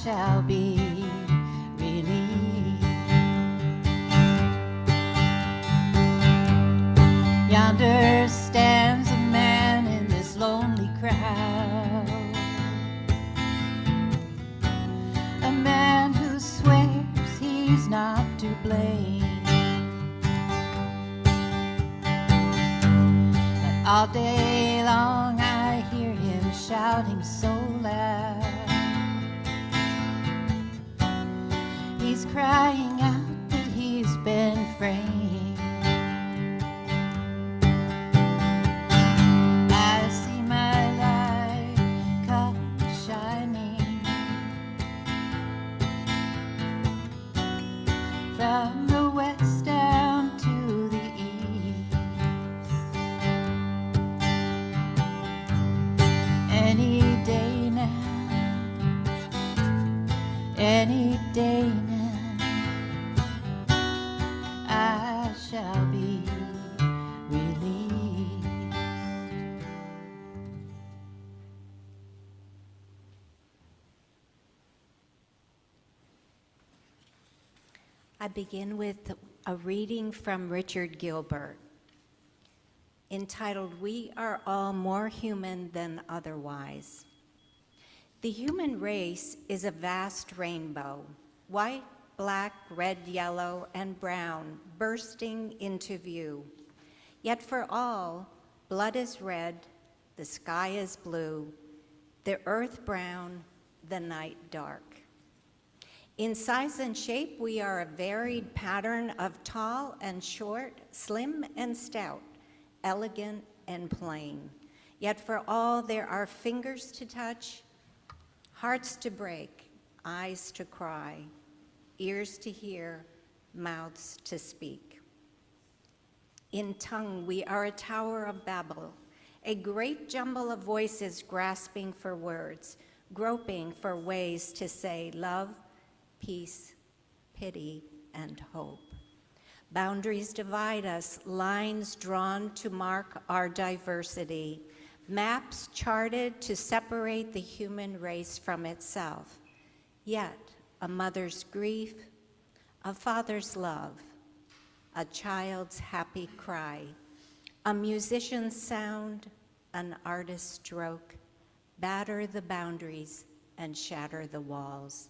shall be relieved. Yonder stands a man in this lonely crowd, a man who swears he's not to blame. But all day long I hear him shouting so loud. He's crying out that he's been framed. I see my light come shining from the west down to the east. Any day now, any day now, I shall be released. I begin with a reading from Richard Gilbert entitled, "We Are All More Human Than Otherwise." The human race is a vast rainbow, white, black, red, yellow, and brown, bursting into view. Yet for all, blood is red, the sky is blue, the earth brown, the night dark. In size and shape, we are a varied pattern of tall and short, slim and stout, elegant and plain. Yet for all, there are fingers to touch, hearts to break, eyes to cry, ears to hear, mouths to speak. In tongue, we are a tower of Babel, a great jumble of voices grasping for words, groping for ways to say love, peace, pity, and hope. Boundaries divide us, lines drawn to mark our diversity, maps charted to separate the human race from itself. Yet, a mother's grief, a father's love, a child's happy cry, a musician's sound, an artist's stroke, batter the boundaries and shatter the walls.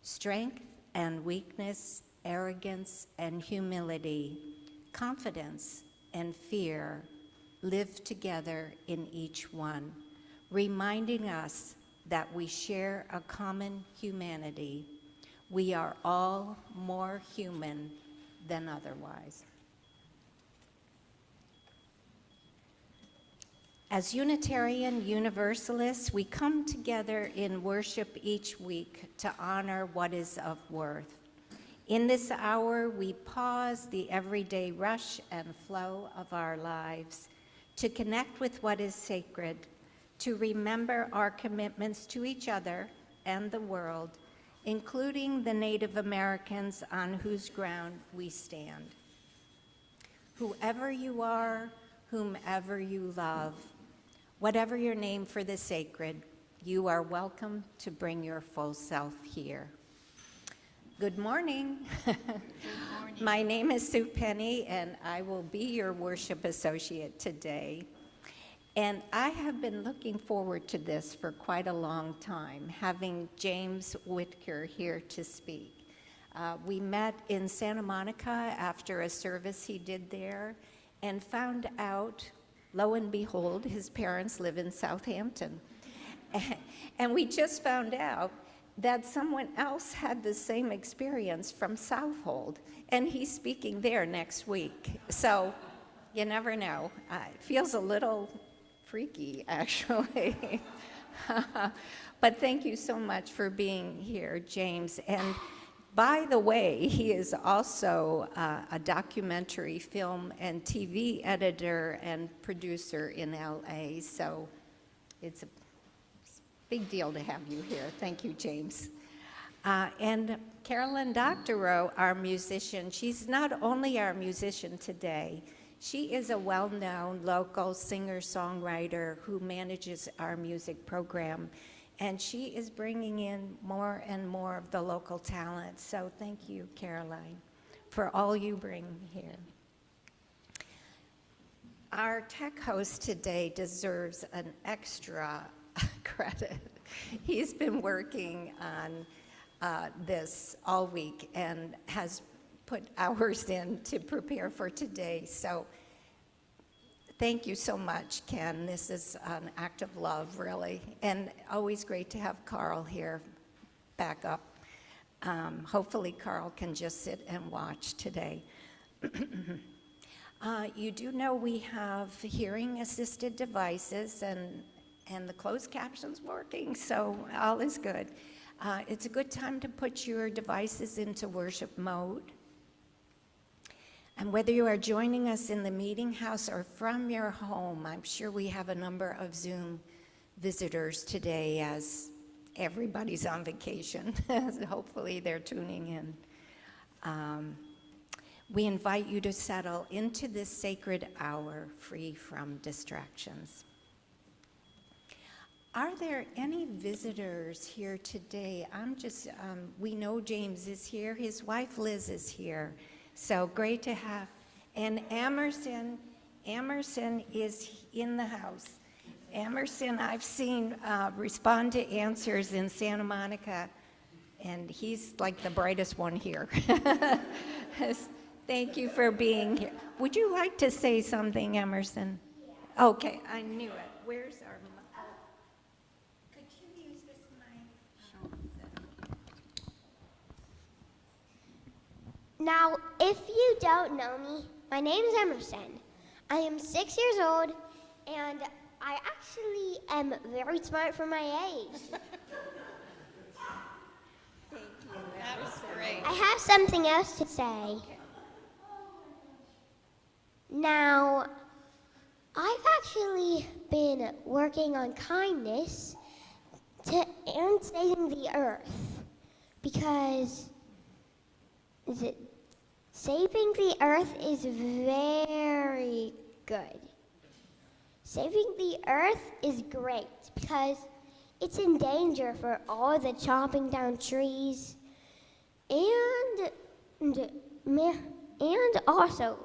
Strength and weakness, arrogance and humility, confidence and fear live together in each one, reminding us that we share a common humanity. We are all more human than otherwise. As Unitarian Universalists, we come together in worship each week to honor what is of worth. In this hour, we pause the everyday rush and flow of our lives to connect with what is sacred, to remember our commitments to each other and the world, including the Native Americans on whose ground we stand. Whoever you are, whomever you love, whatever your name for the sacred, you are welcome to bring your full self here. Good morning. Good morning. My name is Sue Penny, and I will be your worship associate today. And I have been looking forward to this for quite a long time, having James Witker here to speak. We met in Santa Monica after a service he did there and found out, lo and behold, his parents live in Southampton. And we just found out that someone else had the same experience from Southold, and he's speaking there next week. So you never know. It feels a little freaky, actually. But thank you so much for being here, James. And by the way, he is also a documentary film and TV editor and producer in LA, so it's a big deal to have you here. Thank you, James. And Carolyn Doctorow, our musician, she's not only our musician today, she is a well-known local singer-songwriter who manages our music program And she is bringing in more and more of the local talent. So thank you, Caroline, for all you bring here. Our tech host today deserves an extra credit. He's been working on this all week and has put hours in to prepare for today. So thank you so much, Ken. This is an act of love, really. And always great to have Carl here back up. Hopefully Carl can just sit and watch today. You do know we have hearing-assisted devices and the closed caption's working, so all is good. It's a good time to put your devices into worship mode. And whether you are joining us in the meeting house or from your home, I'm sure we have a number of Zoom visitors today as everybody's on vacation. Hopefully they're tuning in. We invite you to settle into this sacred hour free from distractions. Are there any visitors here today? We know James is here. His wife Liz is here. So great to have. And Emerson is in the house. Emerson, I've seen respond to answers in Santa Monica, and he's like the brightest one here. Thank you for being here. Would you like to say something, Emerson? Okay, I knew it. Where's our mic? Could you use this mic? Now, if you don't know me, my name is Emerson. I am 6 years old, and I actually am very smart for my age. Thank you. That was great. I have something else to say. Okay. Now, I've actually been working on kindness and saving the earth because saving the earth is very good. Saving the earth is great because it's in danger for all the chopping down trees and also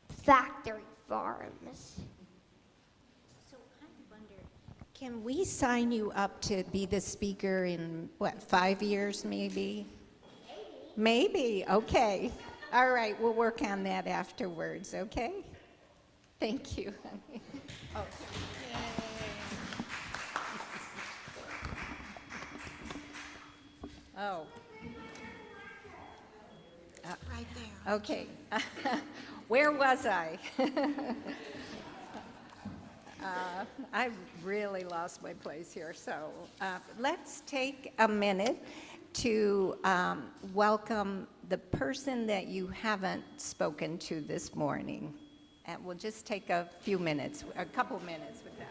factory farms. So I wonder, can we sign you up to be the speaker in, 5 years maybe? Maybe, okay. All right, we'll work on that afterwards, okay? Thank you. Oh. Oh. Right there. Okay. Where was I? I really lost my place here. So let's take a minute to welcome the person that you haven't spoken to this morning. And we'll just take a couple minutes with that.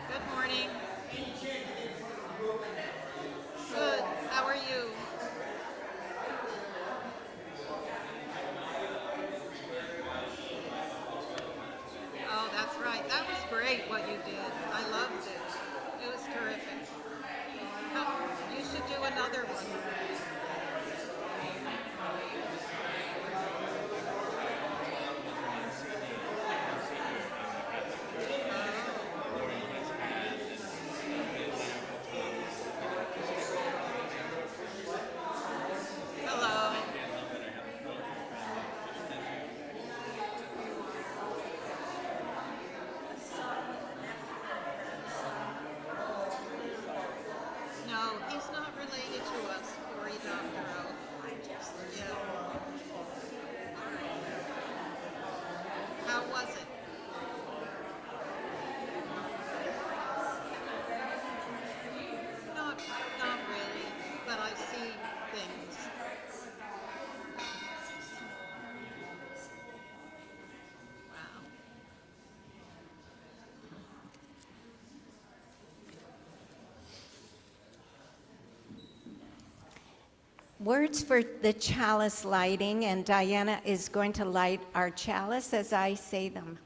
Good morning. Words for the chalice lighting, and Diana is going to light our chalice as I say them,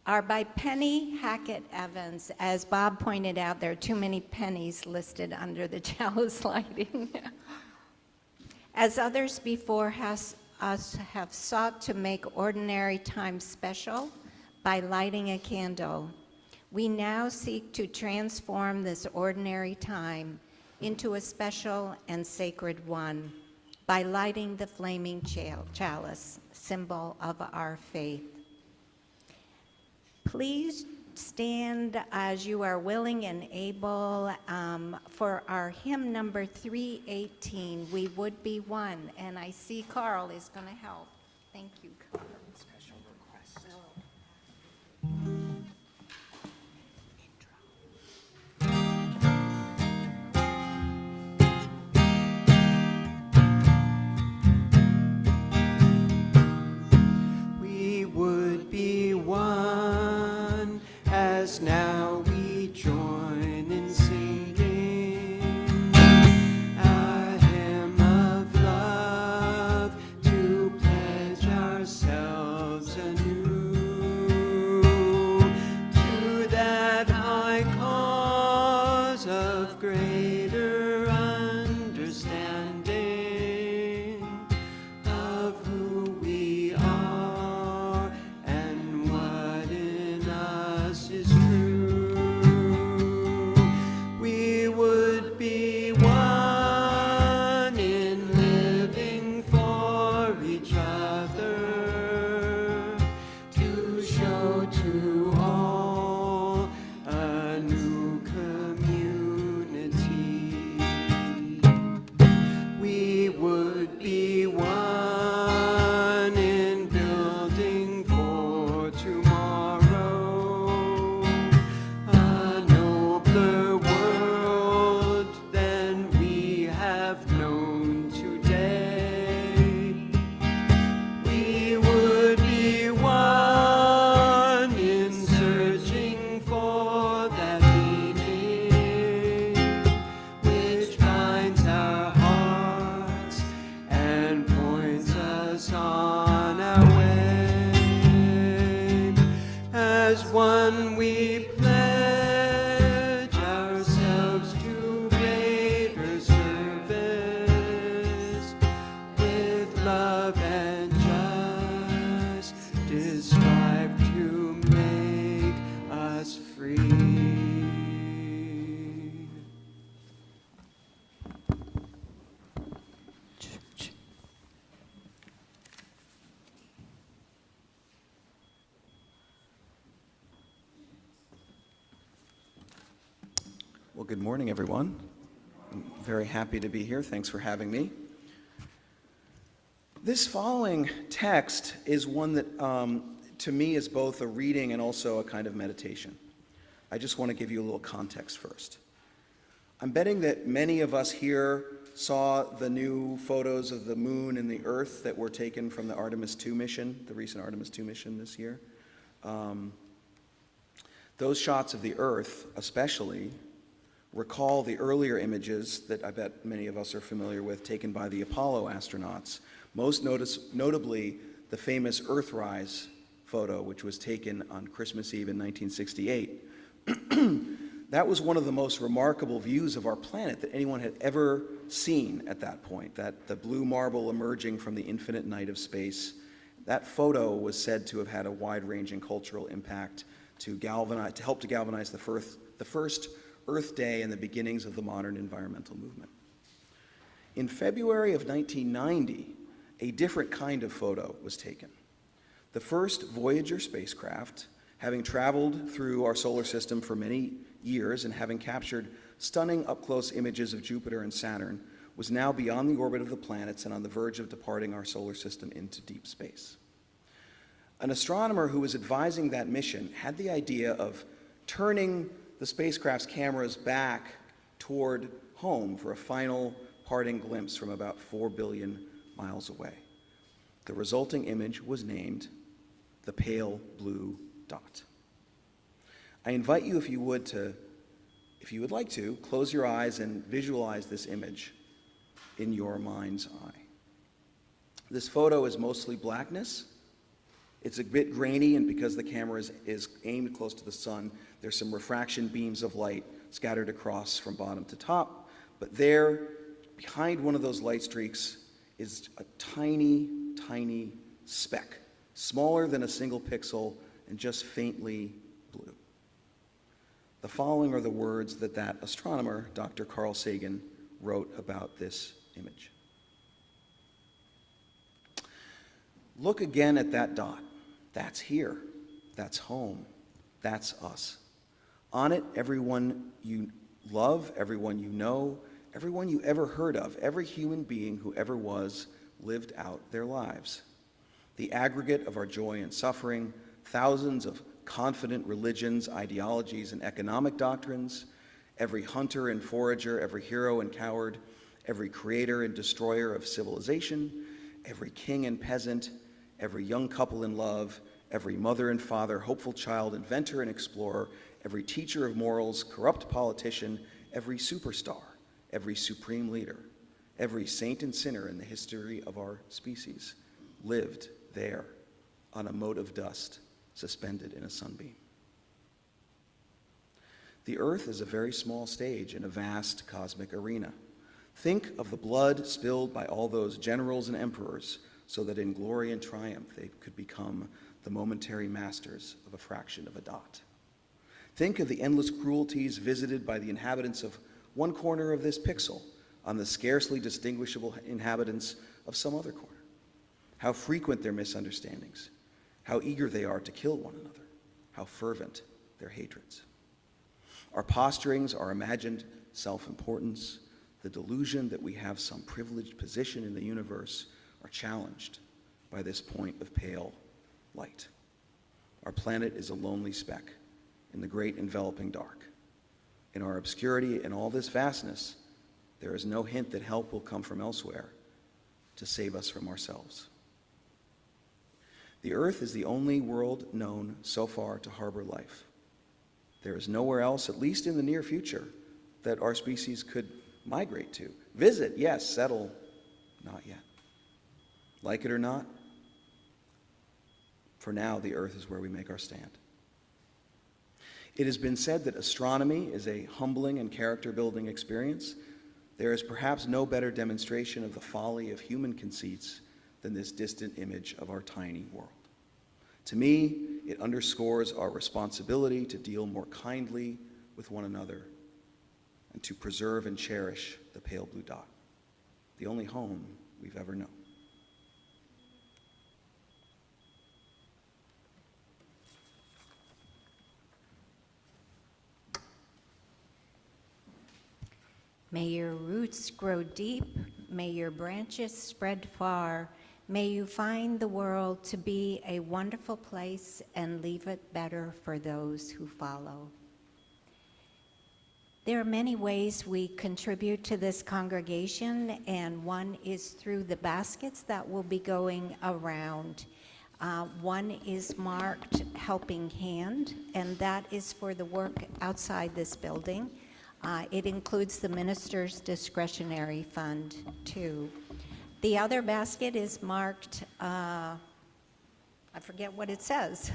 are by Penny Hackett Evans. As Bob pointed out, there are too many pennies listed under the chalice lighting. As others before us have sought to make ordinary time special by lighting a candle, we now seek to transform this ordinary time into a special and sacred one by lighting the flaming chalice, symbol of our faith. Please stand as you are willing and able for our hymn number 318, We Would Be One. And I see Carl is going to help. Thank you, Carl. Special request. We would be one as now we join in singing a hymn of love to pledge ourselves anew to that high cause of greater understanding of who we are and what in us is true. We would be one in living for each other to show to all a new community. We would be one in building for tomorrow a nobler world than we have known today. We would be one in searching for that meaning which binds our hearts and points us on our way. As one we pledge ourselves to greater service with love and justice strive to make us free. Well, good morning, everyone. I'm very happy to be here. Thanks for having me. This following text is one that, to me, is both a reading and also a kind of meditation. I just want to give you a little context first. I'm betting that many of us here saw the new photos of the moon and the Earth that were taken from the Artemis II mission, the recent Artemis II mission this year. Those shots of the Earth, especially, recall the earlier images that I bet many of us are familiar with, taken by the Apollo astronauts, most notably the famous Earthrise photo, which was taken on Christmas Eve in 1968. That was one of the most remarkable views of our planet that anyone had ever seen at that point, that the blue marble emerging from the infinite night of space. That photo was said to have had a wide-ranging cultural impact to help to galvanize the first Earth Day and the beginnings of the modern environmental movement. In February of 1990, a different kind of photo was taken. The first Voyager spacecraft, having traveled through our solar system for many years and having captured stunning up-close images of Jupiter and Saturn, was now beyond the orbit of the planets and on the verge of departing our solar system into deep space. An astronomer who was advising that mission had the idea of turning the spacecraft's cameras back toward home for a final parting glimpse from about 4 billion miles away. The resulting image was named the Pale Blue Dot. I invite you, if you would like to, close your eyes and visualize this image. in your mind's eye. This photo is mostly blackness. It's a bit grainy, and because the camera is aimed close to the sun, there's some refraction beams of light scattered across from bottom to top. But there, behind one of those light streaks, is a tiny, tiny speck, smaller than a single pixel and just faintly blue. The following are the words that astronomer, Dr. Carl Sagan, wrote about this image. Look again at that dot. That's here. That's home. That's us. On it, everyone you love, everyone you know, everyone you ever heard of, every human being who ever was, lived out their lives. The aggregate of our joy and suffering, thousands of confident religions, ideologies, and economic doctrines, every hunter and forager, every hero and coward, every creator and destroyer of civilization, every king and peasant, every young couple in love, every mother and father, hopeful child, inventor and explorer, every teacher of morals, corrupt politician, every superstar, every supreme leader, every saint and sinner in the history of our species lived there on a mote of dust suspended in a sunbeam. The earth is a very small stage in a vast cosmic arena. Think of the blood spilled by all those generals and emperors so that in glory and triumph they could become the momentary masters of a fraction of a dot. Think of the endless cruelties visited by the inhabitants of one corner of this pixel on the scarcely distinguishable inhabitants of some other corner. How frequent their misunderstandings, how eager they are to kill one another, how fervent their hatreds. Our posturings, our imagined self-importance, the delusion that we have some privileged position in the universe are challenged by this point of pale light. Our planet is a lonely speck in the great enveloping dark. In our obscurity and all this vastness, there is no hint that help will come from elsewhere to save us from ourselves. The earth is the only world known so far to harbor life. There is nowhere else, at least in the near future, that our species could migrate to. Visit, yes. Settle, not yet. Like it or not, for now, the earth is where we make our stand. It has been said that astronomy is a humbling and character-building experience. There is perhaps no better demonstration of the folly of human conceits than this distant image of our tiny world. To me, it underscores our responsibility to deal more kindly with one another and to preserve and cherish the pale blue dot, the only home we've ever known. May your roots grow deep, may your branches spread far, may you find the world to be a wonderful place and leave it better for those who follow. There are many ways we contribute to this congregation, and one is through the baskets that will be going around. One is marked Helping Hand, and that is for the work outside this building. It includes the minister's discretionary fund, too. The other basket is marked, I forget what it says,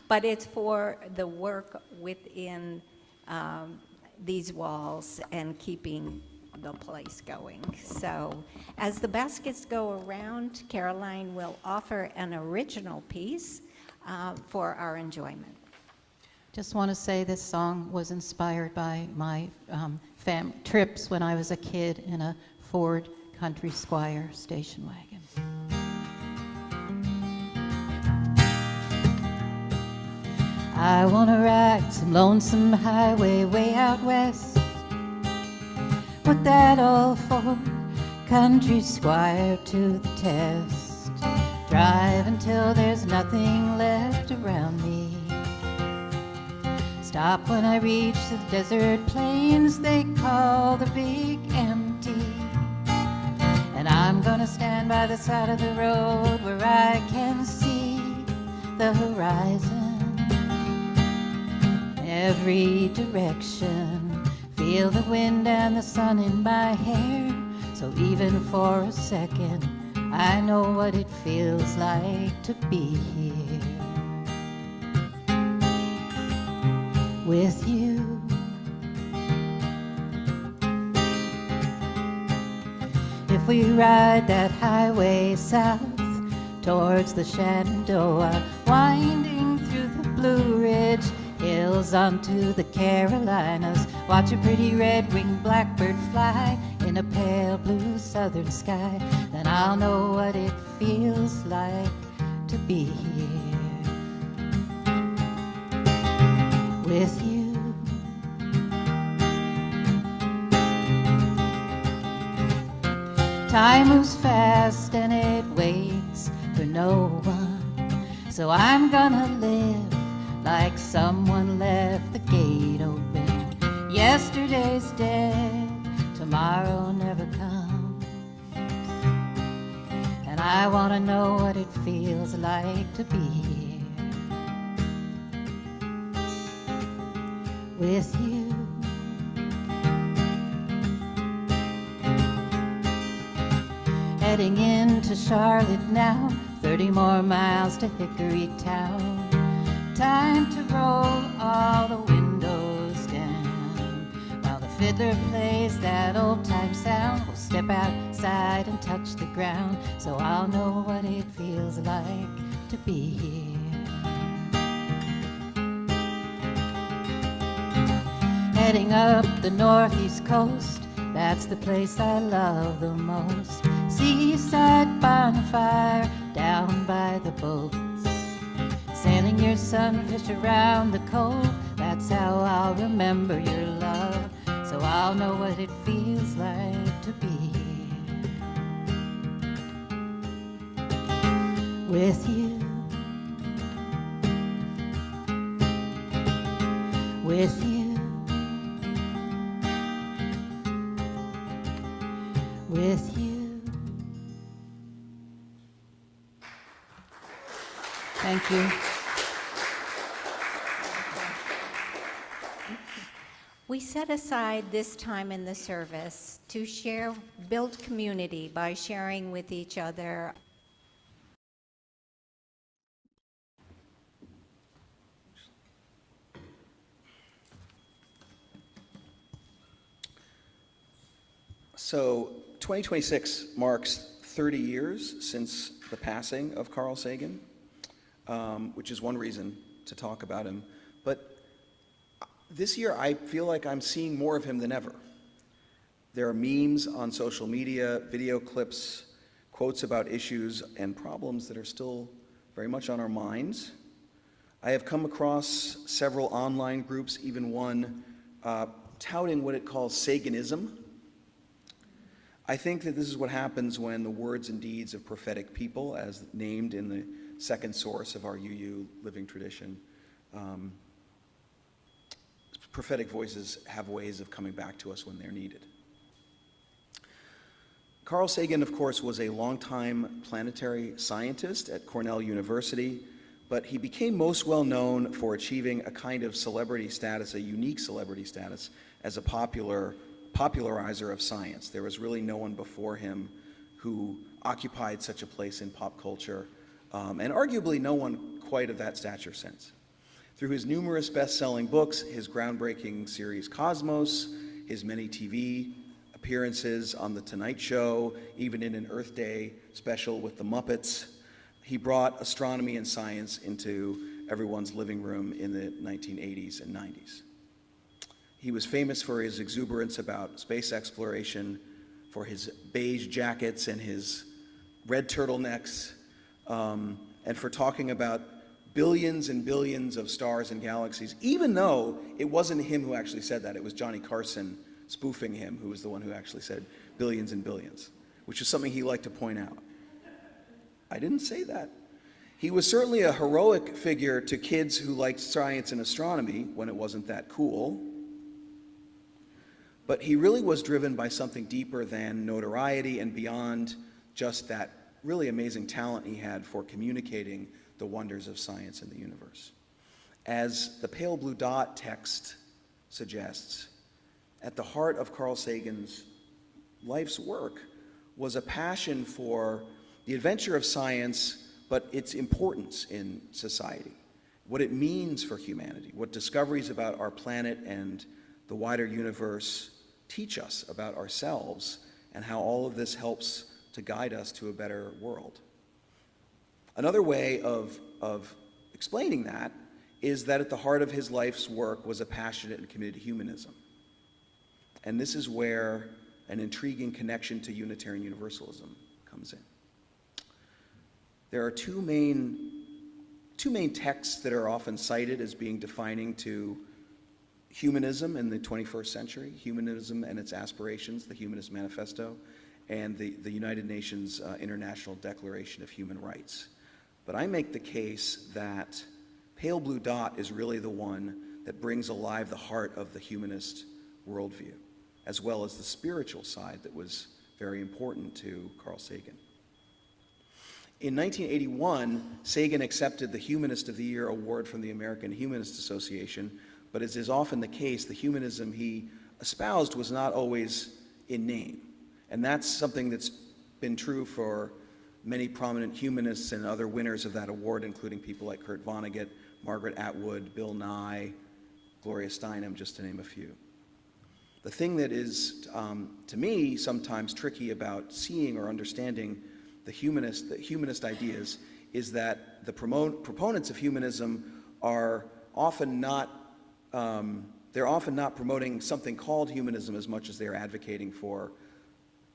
but it's for the work within these walls and keeping the place going. So as the baskets go around, Caroline will offer an original piece for our enjoyment. Just want to say this song was inspired by my trips when I was a kid in a Ford Country Squire station wagon. I want to ride some lonesome highway way out west. Put that old Ford Country Squire to the test. Drive until there's nothing left around me. Stop when I reach the desert plains they call the Big Empty. And I'm gonna stand by the side of the road where I can see the horizon. Every direction, feel the wind and the sun in my hair. So even for a second, I know what it feels like to be here with you. If we ride that highway south towards the Shenandoah, winding through the Blue Ridge hills onto the Carolinas, watch a pretty red-winged blackbird fly in a pale blue southern sky, then I'll know what it feels like to be here with you. Time moves fast and it waits for no one, so I'm gonna live like someone left the gate open. Yesterday's dead, tomorrow never comes, and I wanna know what it feels like to be here with you. Heading into Charlotte now, 30 more miles to Hickory Town. Time to roll all the windows down while the fiddler plays that old-time sound. We'll step outside and touch the ground, so I'll know what it feels like to be here. Heading up the northeast coast, that's the place I love the most. Seaside bonfire down by the boats, sailing your sunfish around the cove. That's how I'll remember your love, so I'll know what it feels like to be here with you, with you, with you. Thank you. We set aside this time in the service to build community by sharing with each other. So 2026 marks 30 years since the passing of Carl Sagan, which is one reason to talk about him. But this year I feel like I'm seeing more of him than ever. There are memes on social media, video clips, quotes about issues and problems that are still very much on our minds. I have come across several online groups, even one touting what it calls Saganism. I think that this is what happens when the words and deeds of prophetic people, as named in the second source of our UU living tradition, prophetic voices have ways of coming back to us when they're needed. Carl Sagan, of course, was a longtime planetary scientist at Cornell University, but he became most well known for achieving a kind of celebrity status, a unique celebrity status, as a popularizer of science. There was really no one before him who occupied such a place in pop culture, and arguably no one quite of that stature since. Through his numerous best-selling books, his groundbreaking series Cosmos, his many TV appearances on The Tonight Show, even in an Earth Day special with the Muppets, he brought astronomy and science into everyone's living room in the 1980s and 90s. He was famous for his exuberance about space exploration, for his beige jackets and his red turtlenecks, and for talking about billions and billions of stars and galaxies, even though it wasn't him who actually said that. It was Johnny Carson spoofing him, who was the one who actually said billions and billions, which is something he liked to point out. I didn't say that. He was certainly a heroic figure to kids who liked science and astronomy when it wasn't that cool. But he really was driven by something deeper than notoriety and beyond just that really amazing talent he had for communicating the wonders of science and the universe. As the pale blue dot text suggests, at the heart of Carl Sagan's life's work was a passion for the adventure of science, but its importance in society, what it means for humanity, what discoveries about our planet and the wider universe teach us about ourselves, and how all of this helps to guide us to a better world. Another way of explaining that is that at the heart of his life's work was a passionate and committed humanism. And this is where an intriguing connection to Unitarian Universalism comes in. There are two main texts that are often cited as being defining to humanism in the 21st century: Humanism and Its Aspirations, the Humanist Manifesto, and the United Nations International Declaration of Human Rights. But I make the case that Pale Blue Dot is really the one that brings alive the heart of the humanist worldview, as well as the spiritual side that was very important to Carl Sagan. In 1981, Sagan accepted the Humanist of the Year award from the American Humanist Association, but as is often the case, the humanism he espoused was not always in name. And that's something that's been true for many prominent humanists and other winners of that award, including people like Kurt Vonnegut, Margaret Atwood, Bill Nye, Gloria Steinem, just to name a few. The thing that is, to me, sometimes tricky about seeing or understanding the humanist ideas is that the proponents of humanism are often not promoting something called humanism as much as they're advocating for,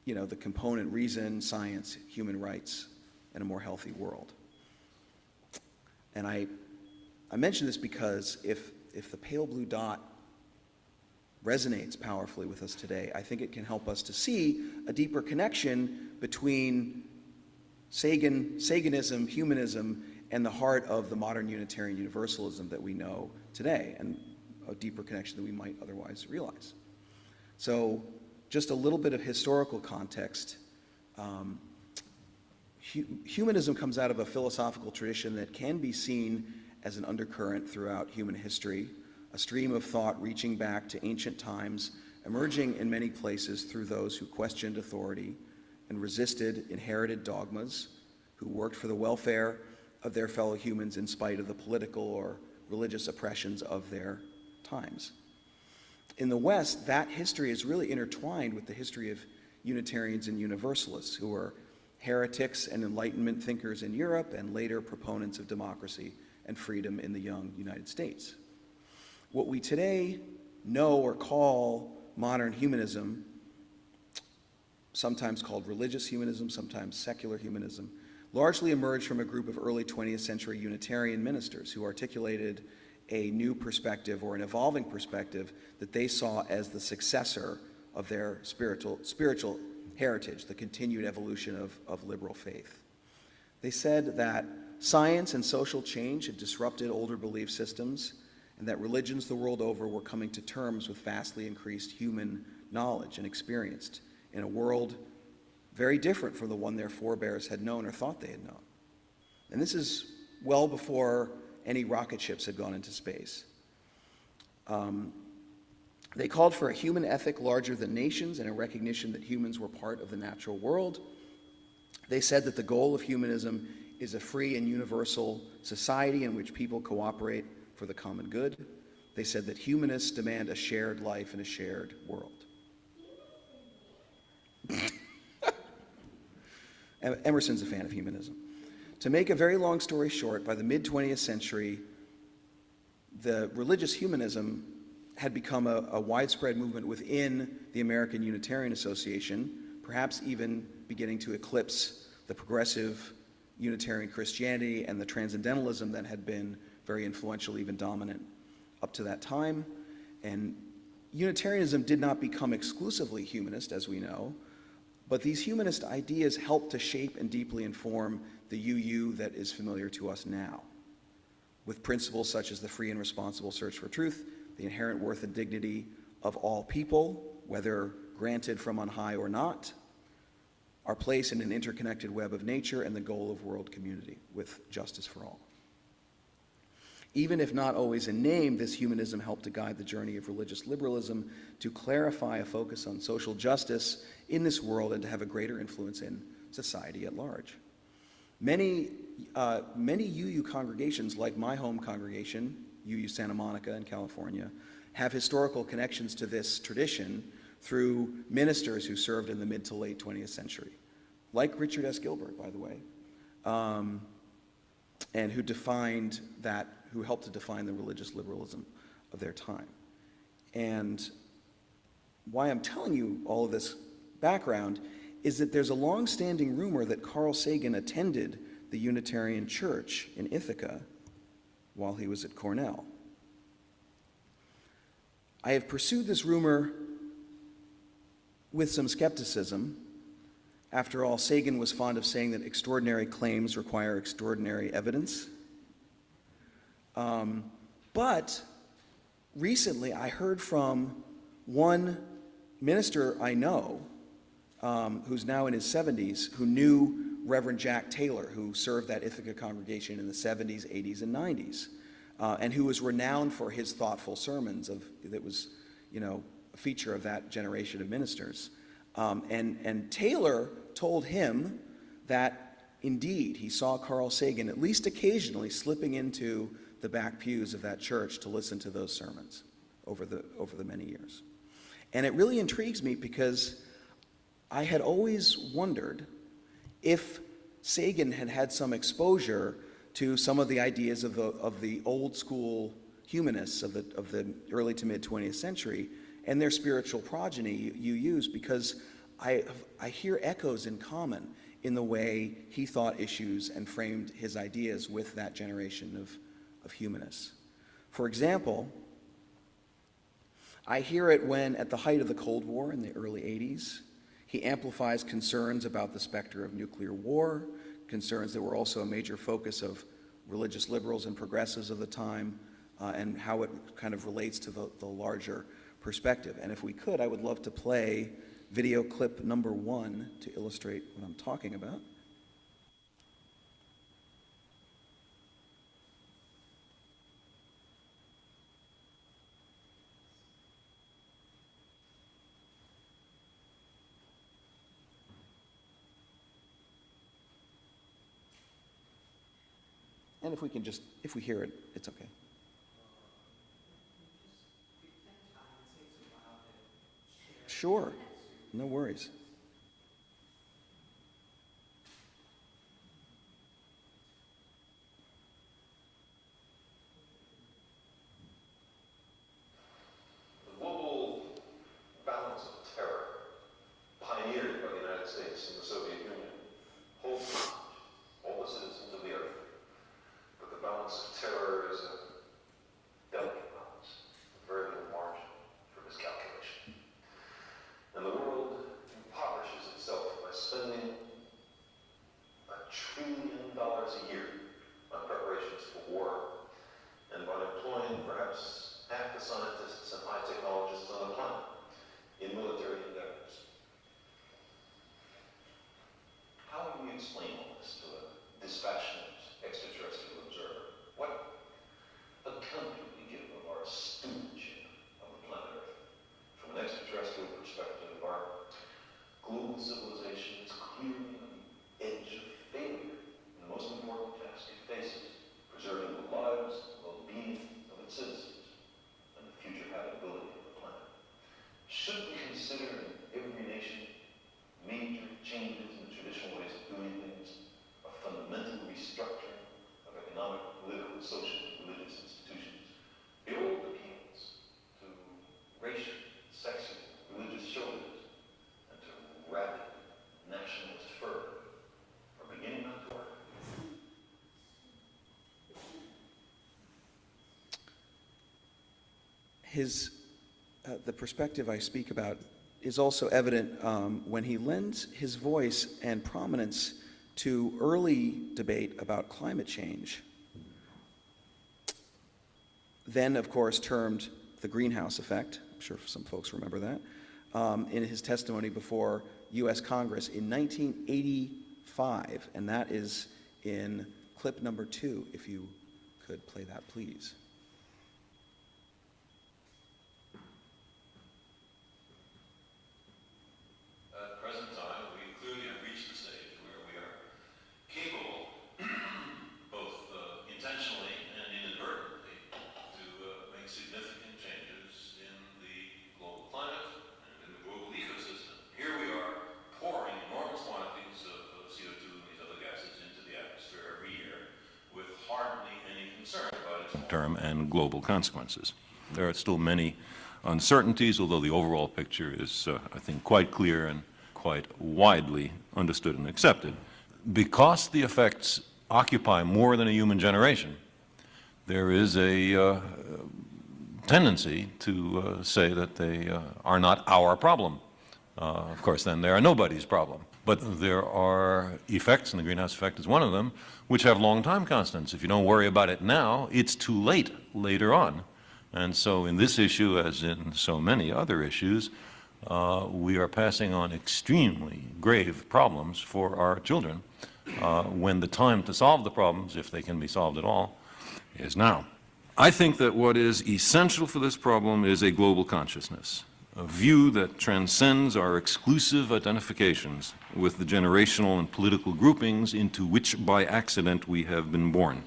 the component reason, science, human rights, and a more healthy world. And I mention this because if the Pale Blue Dot resonates powerfully with us today, I think it can help us to see a deeper connection between Saganism, humanism, and the heart of the modern Unitarian Universalism that we know today, and a deeper connection than we might otherwise realize. So, just a little bit of historical context. Humanism comes out of a philosophical tradition that can be seen as an undercurrent throughout human history, a stream of thought reaching back to ancient times, emerging in many places through those who questioned authority and resisted inherited dogmas, who worked for the welfare of their fellow humans in spite of the political or religious oppressions of their times. In the West, that history is really intertwined with the history of Unitarians and Universalists, who were heretics and Enlightenment thinkers in Europe and later proponents of democracy and freedom in the young United States. What we today know or call modern humanism, sometimes called religious humanism, sometimes secular humanism, largely emerged from a group of early 20th century Unitarian ministers who articulated a new perspective or an evolving perspective that they saw as the successor of their spiritual heritage, the continued evolution of liberal faith. They said that science and social change had disrupted older belief systems, and that religions the world over were coming to terms with vastly increased human knowledge and experience in a world very different from the one their forebears had known or thought they had known. And this is well before any rocket ships had gone into space. They called for a human ethic larger than nations and a recognition that humans were part of the natural world. They said that the goal of humanism is a free and universal society in which people cooperate for the common good. They said that humanists demand a shared life and a shared world. Emerson's a fan of humanism. To make a very long story short, by the mid-20th century, the religious humanism had become a widespread movement within the American Unitarian Association, perhaps even beginning to eclipse the progressive Unitarian Christianity and the transcendentalism that had been very influential, even dominant up to that time. And Unitarianism did not become exclusively humanist, as we know, but these humanist ideas helped to shape and deeply inform the UU that is familiar to us now, with principles such as the free and responsible search for truth, the inherent worth and dignity of all people, whether granted from on high or not, our place in an interconnected web of nature, and the goal of world community with justice for all. Even if not always in name, this humanism helped to guide the journey of religious liberalism to clarify a focus on social justice in this world and to have a greater influence in society at large. Many UU congregations, like my home congregation, UU Santa Monica in California, have historical connections to this tradition through ministers who served in the mid to late 20th century, like Richard S. Gilbert, by the way, and who helped to define the religious liberalism of their time. And why I'm telling you all of this background is that there's a long-standing rumor that Carl Sagan attended the Unitarian Church in Ithaca while he was at Cornell. I have pursued this rumor with some skepticism. After all, Sagan was fond of saying that extraordinary claims require extraordinary evidence. But recently I heard from one minister I know, who's now in his 70s, who knew Reverend Jack Taylor, who served that Ithaca congregation in the 70s, 80s, and 90s, and who was renowned for his thoughtful sermons. That was, a feature of that generation of ministers. And Taylor told him that indeed he saw Carl Sagan at least occasionally slipping into the back pews of that church to listen to those sermons over the many years. And it really intrigues me because I had always wondered if Sagan had had some exposure to some of the ideas of the old school humanists of the early to mid 20th century and their spiritual progeny, UUs, because I hear echoes in common in the way he thought issues and framed his ideas with that generation of humanists. For example, I hear it when, at the height of the Cold War in the early 80s, he amplifies concerns about the specter of nuclear war, concerns that were also a major focus of religious liberals and progressives of the time, and how it kind of relates to the larger perspective. And if we could, I would love to play video clip number 1 to illustrate what I'm talking about. And if we hear it, it's okay. Sure, no worries. The global balance of terror, pioneered by the United States and the Soviet Union, holds hostage all the citizens of the earth. But the balance of terror is a delicate balance, with very little margin for miscalculation. And the world impoverishes itself by spending $1 trillion a year on preparations for war, and by employing perhaps half the scientists and high technologists on the planet in military endeavors. How do we explain all this to a dispassionate extraterrestrial observer? What account do we give of our stewardship of the planet Earth? From an extraterrestrial perspective, our global civilization is clearly on the edge of failure in the most important task it faces, preserving the lives and well-being of its citizens and the future habitability of the planet. Should we consider in every nation major changes in the traditional ways of doing things, a fundamental restructuring of economic, political, social, and religious institutions? The old appeals to racial, sexual, religious chauvinism and to rabid nationalist fervor are beginning not to work. The perspective I speak about is also evident when he lends his voice and prominence to early debate about climate change, then of course termed the greenhouse effect. I'm sure some folks remember that, in his testimony before U.S. Congress in 1985, and that is in clip number 2, if you could play that, please. At the present time, we clearly have reached the stage where we are capable, both intentionally and inadvertently, to make significant changes in the global climate and in the global ecosystem. Here we are pouring enormous quantities of CO2 and these other gases into the atmosphere every year with hardly any concern about its long-term and global consequences. There are still many uncertainties, although the overall picture is, I think, quite clear and quite widely understood and accepted. Because the effects occupy more than a human generation, there is a tendency to say that they are not our problem. Of course, then they are nobody's problem. But there are effects, and the greenhouse effect is one of them, which have long time constants. If you don't worry about it now, it's too late later on. And so in this issue, as in so many other issues, we are passing on extremely grave problems for our children when the time to solve the problems, if they can be solved at all, is now. I think that what is essential for this problem is a global consciousness, a view that transcends our exclusive identifications with the generational and political groupings into which by accident we have been born.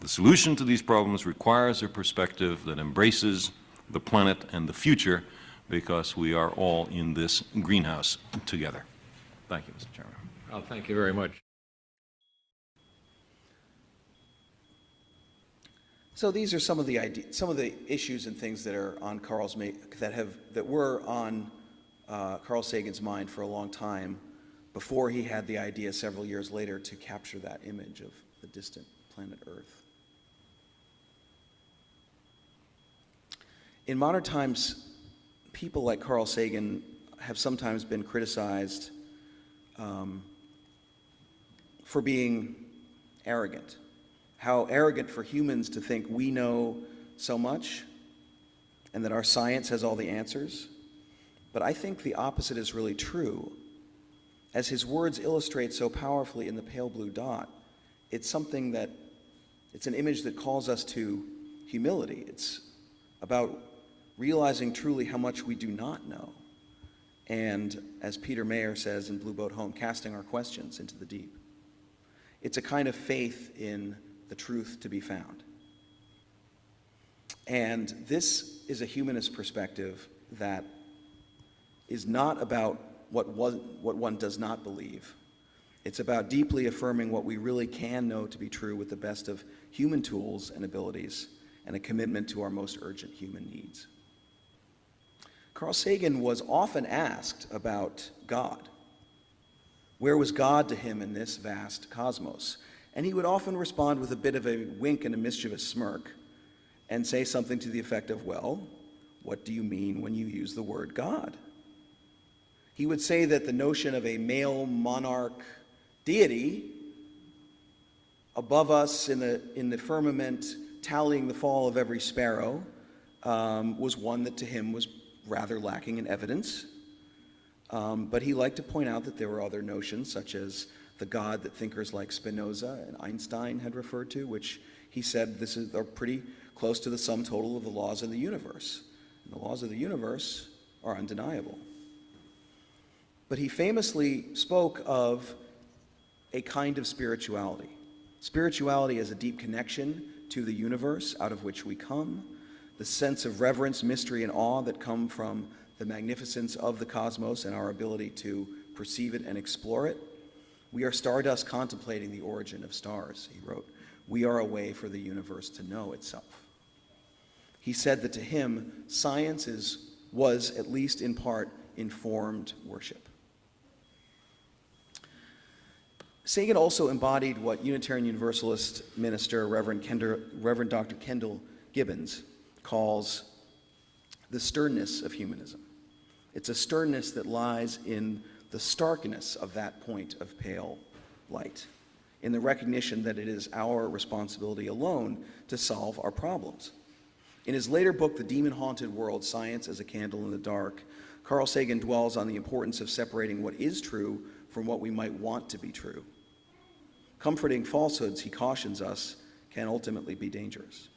The solution to these problems requires a perspective that embraces the planet and the future, because we are all in this greenhouse together. Thank you, Mr. Chairman. Oh, thank you very much. So these are some of the issues and things that are on that were on Carl Sagan's mind for a long time, before he had the idea several years later to capture that image of the distant planet Earth. In modern times, people like Carl Sagan have sometimes been criticized for being arrogant. How arrogant for humans to think we know so much and that our science has all the answers. But I think the opposite is really true. As his words illustrate so powerfully in the pale blue dot, it's an image that calls us to humility. It's about realizing truly how much we do not know. And as Peter Mayer says in Blue Boat Home, casting our questions into the deep. It's a kind of faith in the truth to be found. And this is a humanist perspective that is not about what one does not believe. It's about deeply affirming what we really can know to be true with the best of human tools and abilities, and a commitment to our most urgent human needs. Carl Sagan was often asked about God. Where was God to him in this vast cosmos? And he would often respond with a bit of a wink and a mischievous smirk and say something to the effect of, well, what do you mean when you use the word God? He would say that the notion of a male monarch deity above us in the firmament, tallying the fall of every sparrow, was one that to him was rather lacking in evidence. But he liked to point out that there were other notions, such as the God that thinkers like Spinoza and Einstein had referred to, which he said are pretty close to the sum total of the laws of the universe. And the laws of the universe are undeniable. But he famously spoke of a kind of spirituality. Spirituality as a deep connection to the universe out of which we come, the sense of reverence, mystery, and awe that come from the magnificence of the cosmos and our ability to perceive it and explore it. We are stardust contemplating the origin of stars, he wrote. We are a way for the universe to know itself. He said that to him, science was, at least in part, informed worship. Sagan also embodied what Unitarian Universalist minister Reverend Dr. Kendall Gibbons calls the sternness of humanism. It's a sternness that lies in the starkness of that point of pale light, in the recognition that it is our responsibility alone to solve our problems. In his later book, The Demon-Haunted World, Science as a Candle in the Dark, Carl Sagan dwells on the importance of separating what is true from what we might want to be true. Comforting falsehoods, he cautions us, can ultimately be dangerous.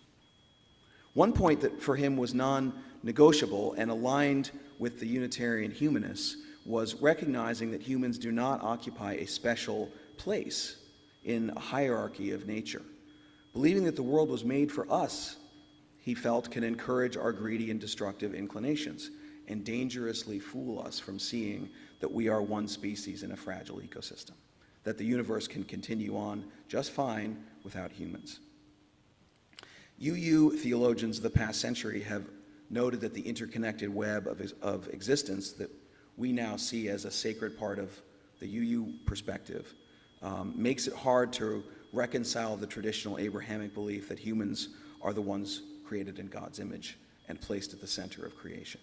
One point that for him was non-negotiable and aligned with the Unitarian humanists was recognizing that humans do not occupy a special place in a hierarchy of nature. Believing that the world was made for us, he felt, can encourage our greedy and destructive inclinations and dangerously fool us from seeing that we are one species in a fragile ecosystem, that the universe can continue on just fine without humans. UU theologians of the past century have noted that the interconnected web of existence that we now see as a sacred part of the UU perspective makes it hard to reconcile the traditional Abrahamic belief that humans are the ones created in God's image and placed at the center of creation.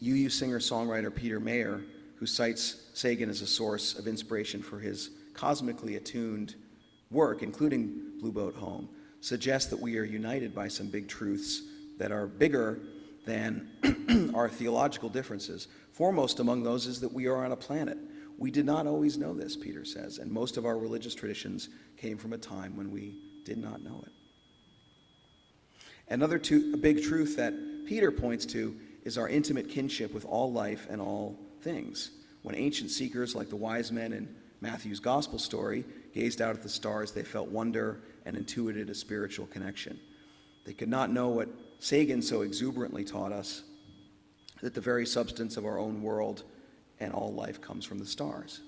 UU singer-songwriter Peter Mayer, who cites Sagan as a source of inspiration for his cosmically attuned work, including Blue Boat Home, suggests that we are united by some big truths that are bigger than our theological differences. Foremost among those is that we are on a planet. We did not always know this, Peter says, and most of our religious traditions came from a time when we did not know it. Another big truth that Peter points to is our intimate kinship with all life and all things. When ancient seekers like the wise men in Matthew's gospel story gazed out at the stars, they felt wonder and intuited a spiritual connection. They could not know what Sagan so exuberantly taught us, that the very substance of our own world and all life comes from the stars.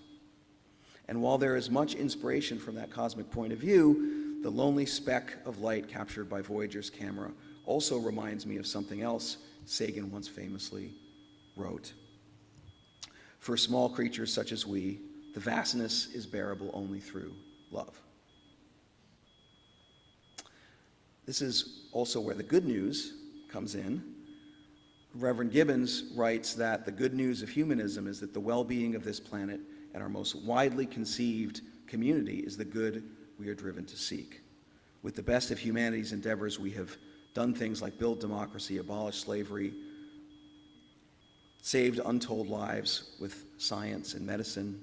And while there is much inspiration from that cosmic point of view, the lonely speck of light captured by Voyager's camera also reminds me of something else Sagan once famously wrote. For small creatures such as we, the vastness is bearable only through love. This is also where the good news comes in. Reverend Gibbons writes that the good news of humanism is that the well-being of this planet and our most widely conceived community is the good we are driven to seek. With the best of humanity's endeavors, we have done things like build democracy, abolish slavery, saved untold lives with science and medicine.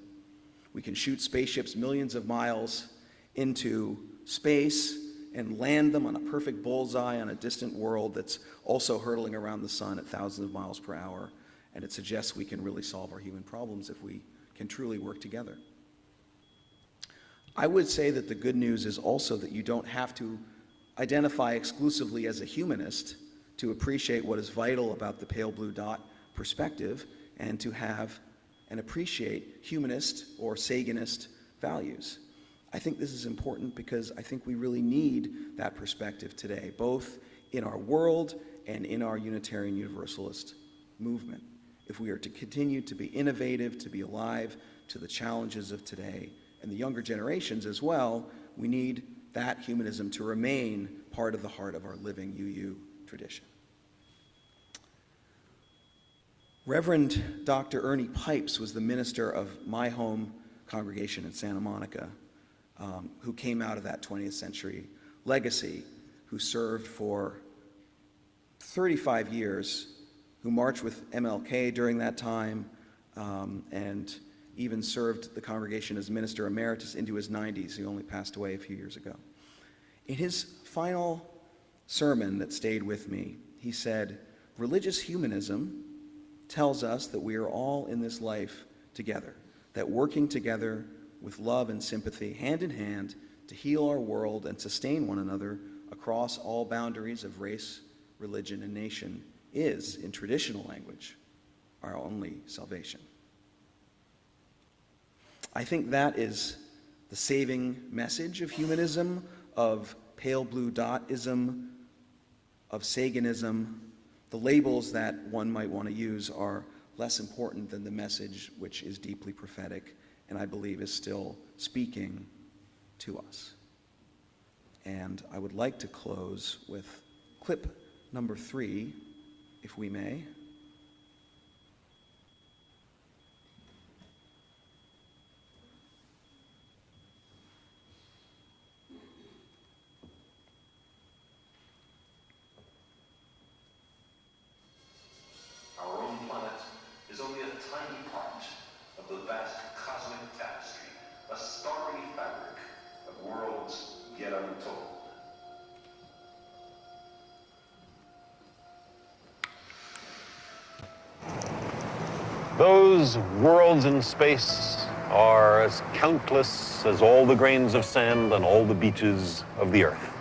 We can shoot spaceships millions of miles into space and land them on a perfect bullseye on a distant world that's also hurtling around the sun at thousands of miles per hour. And it suggests we can really solve our human problems if we can truly work together. I would say that the good news is also that you don't have to identify exclusively as a humanist to appreciate what is vital about the pale blue dot perspective and to have and appreciate humanist or Saganist values. I think this is important because I think we really need that perspective today, both in our world and in our Unitarian Universalist movement. If we are to continue to be innovative, to be alive to the challenges of today, and the younger generations as well, we need that humanism to remain part of the heart of our living UU tradition. Reverend Dr. Ernie Pipes was the minister of my home congregation in Santa Monica, who came out of that 20th century legacy, who served for 35 years, who marched with MLK during that time, and even served the congregation as minister emeritus into his 90s. He only passed away a few years ago. In his final sermon that stayed with me, he said, "Religious humanism tells us that we are all in this life together, that working together with love and sympathy, hand in hand, to heal our world and sustain one another across all boundaries of race, religion, and nation is, in traditional language, our only salvation." I think that is the saving message of humanism, of pale blue dotism, of Saganism. The labels that one might want to use are less important than the message, which is deeply prophetic and I believe is still speaking to us. And I would like to close with clip number 3, if we may. Our own planet is only a tiny part of the vast cosmic tapestry, a starry fabric of those worlds in space are as countless as all the grains of sand on all the beaches of the earth.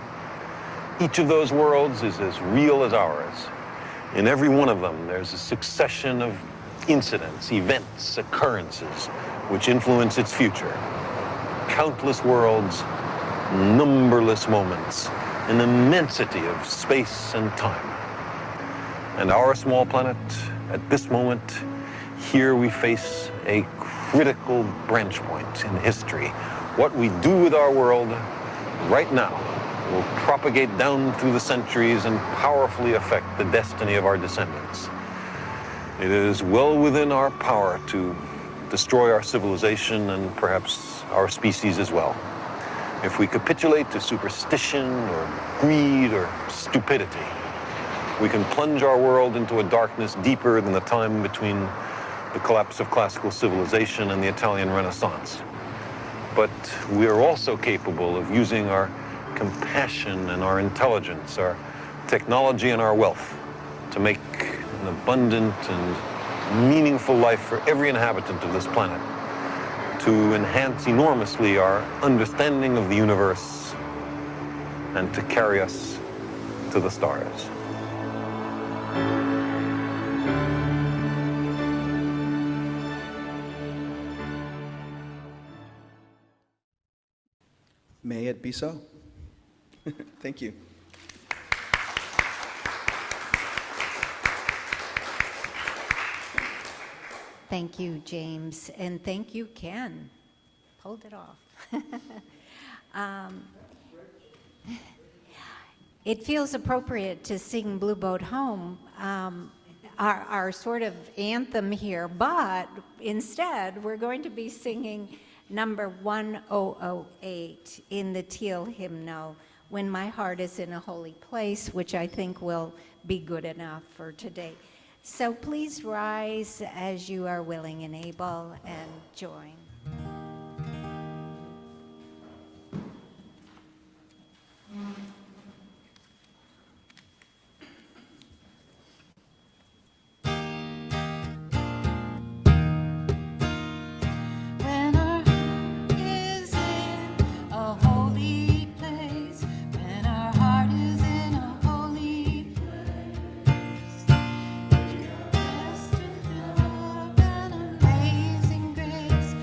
Each of those worlds is as real as ours. In every one of them, there's a succession of incidents, events, occurrences, which influence its future. Countless worlds, numberless moments, an immensity of space and time. And our small planet, at this moment, here we face a critical branch point in history. What we do with our world right now will propagate down through the centuries and powerfully affect the destiny of our descendants. It is well within our power to destroy our civilization and perhaps our species as well. If we capitulate to superstition or greed or stupidity, we can plunge our world into a darkness deeper than the time between the collapse of classical civilization and the Italian Renaissance. But we are also capable of using our compassion and our intelligence, our technology and our wealth to make an abundant and meaningful life for every inhabitant of this planet, to enhance enormously our understanding of the universe and to carry us to the stars. May it be so. Thank you. Thank you, James, and thank you, Ken. Pulled it off. It feels appropriate to sing Blue Boat Home, our sort of anthem here, but instead we're going to be singing number 1008 in the Teal hymnal, When My Heart is in a Holy Place, which I think will be good enough for today. So please rise as you are willing and able and join. When our heart is in a holy place, when our heart is in a holy place, blessed with love and amazing grace,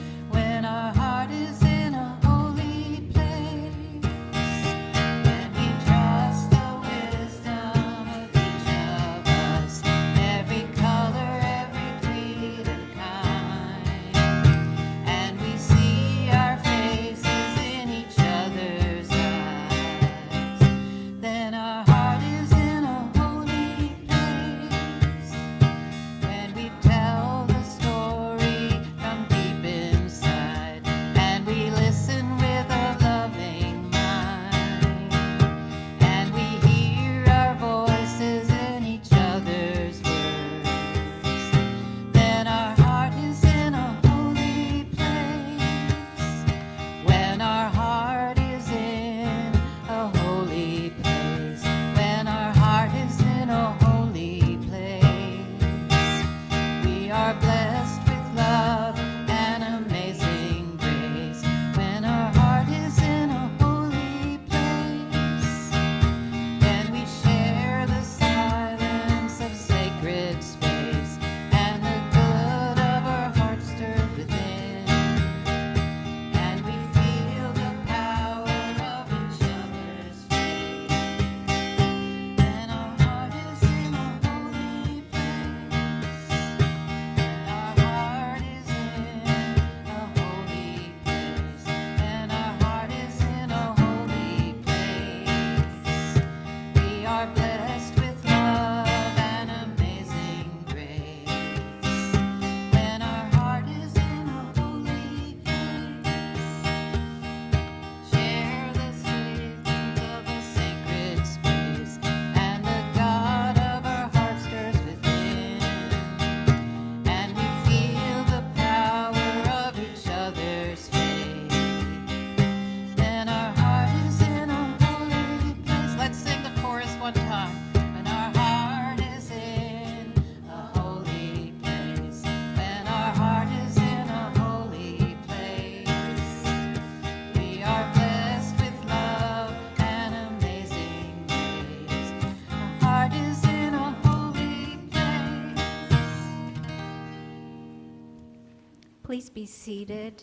Please be seated.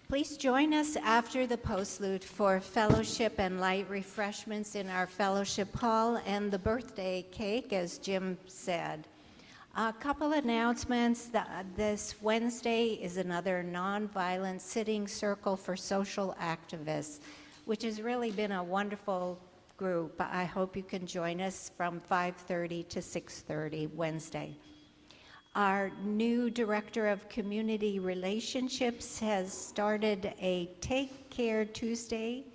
Please join us after the postlude for fellowship and light refreshments in our fellowship hall and the birthday cake, as Jim said. A couple announcements. This Wednesday is another nonviolent sitting circle for social activists, which has really been a wonderful group. I hope you can join us from 5:30 to 6:30 Wednesday. Our new Director of Community Relationships has started a Take Care Tuesday.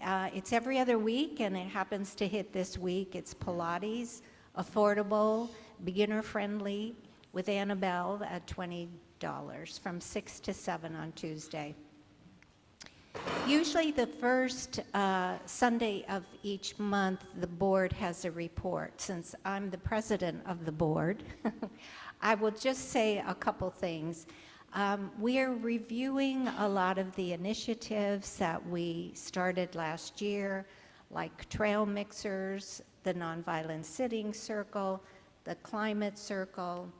It's every other week, and it happens to hit this week. It's Pilates, affordable, beginner-friendly, with Annabelle at $20 from 6 to 7 on Tuesday. Usually the first Sunday of each month, the board has a report. Since I'm the president of the board, I will just say a couple things. We are reviewing a lot of the initiatives that we started last year, like trail mixers, the Nonviolent Sitting Circle, the Climate Circle,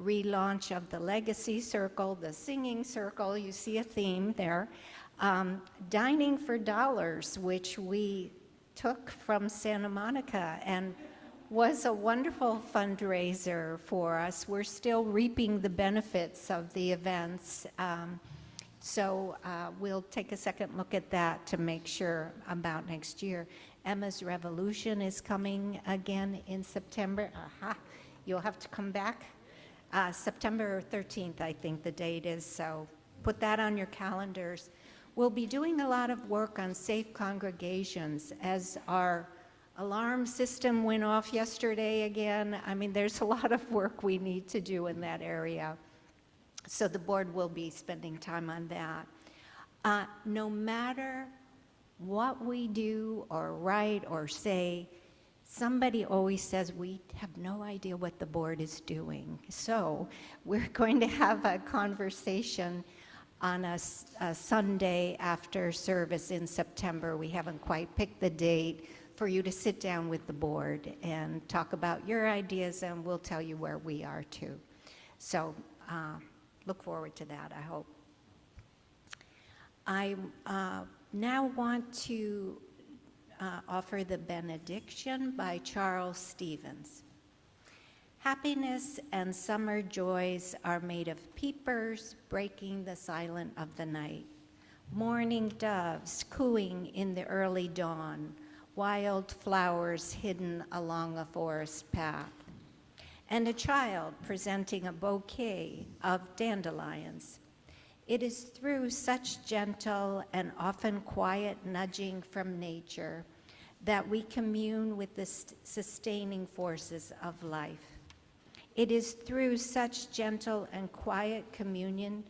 relaunch of the Legacy Circle, the Singing Circle, you see a theme there, Dining for Dollars, which we took from Santa Monica and was a wonderful fundraiser for us. We're still reaping the benefits of the events. So we'll take a second look at that to make sure about next year. Emma's Revolution is coming again in September. You'll have to come back. September 13th, I think the date is, so put that on your calendars. We'll be doing a lot of work on safe congregations as our alarm system went off yesterday again. I mean, there's a lot of work we need to do in that area. So the board will be spending time on that. No matter what we do or write or say, somebody always says we have no idea what the board is doing. So we're going to have a conversation on a Sunday after service in September. We haven't quite picked the date for you to sit down with the board and talk about your ideas, and we'll tell you where we are too. So look forward to that, I hope. I now want to offer the benediction by Charles Stevens. Happiness and summer joys are made of peepers breaking the silence of the night, morning doves cooing in the early dawn, wild flowers hidden along a forest path, and a child presenting a bouquet of dandelions. It is through such gentle and often quiet nudging from nature that we commune with the sustaining forces of life. It is through such gentle and quiet communion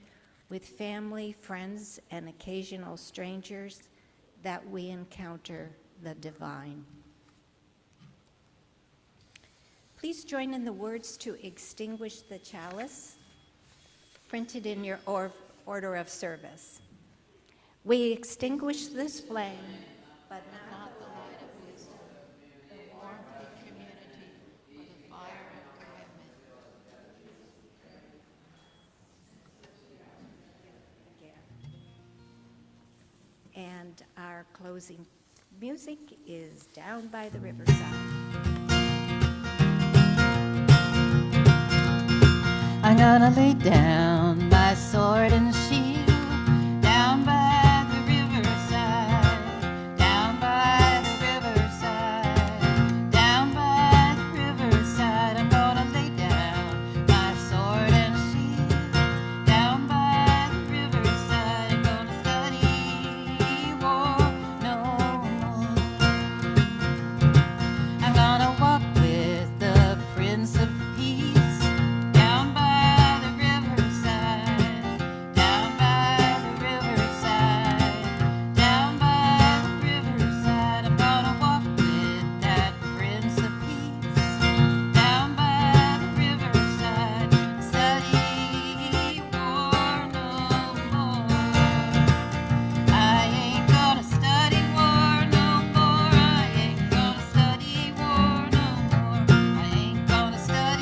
with family, friends, and occasional strangers that we encounter the divine. Please join in the words to extinguish the chalice, printed in your order of service. We extinguish this flame, but not the light of wisdom, the warmth of community, or the fire of commitment. And our closing music is Down by the Riverside. I'm gonna lay down my sword and shield down by the riverside, down by the riverside, down by the riverside. I'm gonna lay down my sword and shield down by the riverside. I'm gonna study war no more. I'm gonna walk with the Prince of Peace down by the riverside, down by the riverside, down by the riverside. I'm gonna walk with that Prince of Peace down by the riverside, study war no more. I ain't gonna study war no more. I ain't gonna study war no more. I ain't gonna study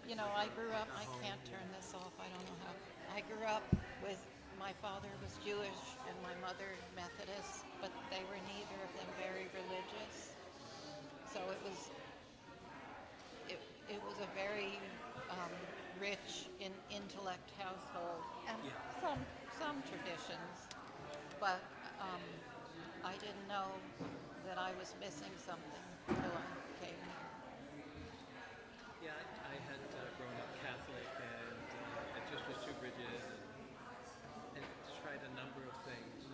You know, I grew up, I can't turn this off, I don't know how. I grew up with, my father was Jewish and my mother Methodist, but they were neither of them very religious. So it was a very rich in intellect household and some traditions, but I didn't know that I was missing something until I came here. Yeah, I had grown up Catholic, and it just was too rigid, and tried a number of things.